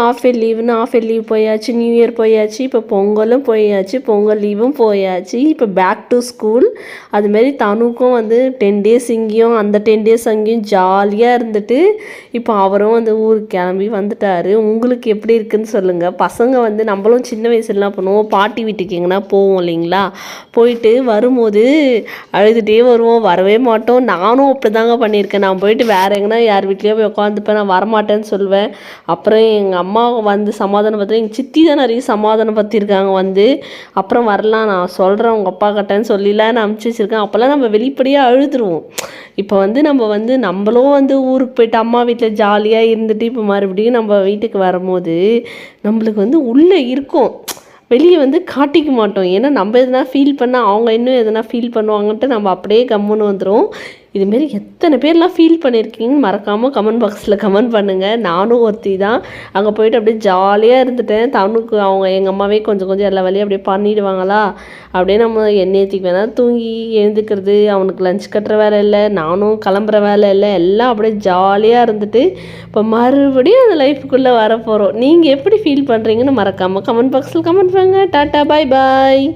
Half year leave போயாச்சு, new year போயாச்சு, இப்போ பொங்கலும் போயாச்சு, பொங்கல் லீவும் போயாச்சு, இப்போ பேக் டு ஸ்கூல். அதுமாரி தனுக்கும் வந்து 10 டேஸ் இங்கேயும் அந்த 10 டேஸ் அங்கேயும் ஜாலியாக இருந்துட்டு இப்போ அவரும் வந்து ஊருக்கு கிளம்பி வந்துட்டார். உங்களுக்கு எப்படி இருக்குதுன்னு சொல்லுங்கள். பசங்க வந்து நம்மளும் சின்ன வயசுலாம் பண்ணுவோம், பாட்டி வீட்டுக்கு எங்கன்னா போவோம் இல்லைங்களா, போயிட்டு வரும்போது அழுதுகிட்டே வருவோம், வரவே மாட்டோம். நானும் அப்படி தாங்க பண்ணியிருக்கேன். நான் போயிட்டு வேறு எங்கன்னா யார் வீட்லேயோ போய் உட்காந்துப்பேன், நான் வரமாட்டேன்னு சொல்லுவேன். அப்புறம் எங்கள் அம்மா வந்து சமாதானம் பார்த்து, எங்கள் சித்தி தான் நிறைய சமாதானம் படுத்தியிருக்காங்க வந்து. அப்புறம் வரலாம், நான் சொல்கிறேன் உங்கள் அப்பா கிட்டேன்னு சொல்லிலாம் நான் அனுப்பிச்சி வச்சுருக்கேன். அப்போல்லாம் நம்ம வெளிப்படையாக அழுதுருவோம். இப்போ வந்து நம்மளும் வந்து ஊருக்கு போயிட்டு அம்மா வீட்டில் ஜாலியாக இருந்துட்டு இப்போ மறுபடியும் நம்ம வீட்டுக்கு வரும்போது நம்மளுக்கு வந்து உள்ளே இருக்கும், வெளியே வந்து காட்டிக்க மாட்டோம். ஏன்னா நம்ம எதனா ஃபீல் பண்ணால் அவங்க இன்னும் எதனா ஃபீல் பண்ணுவாங்கன்ட்டு நம்ம அப்படியே கம்முன்னு வந்துடும். இதுமாரி எத்தனை பேர்லாம் ஃபீல் பண்ணியிருக்கீங்கன்னு மறக்காமல் கமெண்ட் பாக்ஸில் கமெண்ட் பண்ணுங்கள். நானும் ஒருத்தி தான். அங்கே போய்ட்டு அப்படியே ஜாலியாக இருந்துட்டேன். தனுக்கு அவங்க எங்கள் அம்மாவே கொஞ்சம் கொஞ்சம் எல்லா வேலையும் அப்படியே பண்ணிவிடுவாங்களா, அப்படியே நம்ம எண்ணெய்த்திக்கு வேணால் தூங்கி எழுந்துக்கிறது, அவனுக்கு லஞ்ச் கட்டுற வேலை இல்லை, நானும் கிளம்புற வேலை இல்லை, எல்லாம் அப்படியே ஜாலியாக இருந்துட்டு இப்போ மறுபடியும் அந்த லைஃபுக்குள்ளே வர போகிறோம். நீங்கள் எப்படி ஃபீல் பண்ணுறீங்கன்னு மறக்காமல் கமெண்ட் பாக்ஸில் கமெண்ட் பண்ணுங்கள். டாட்டா, பாய் பாய்.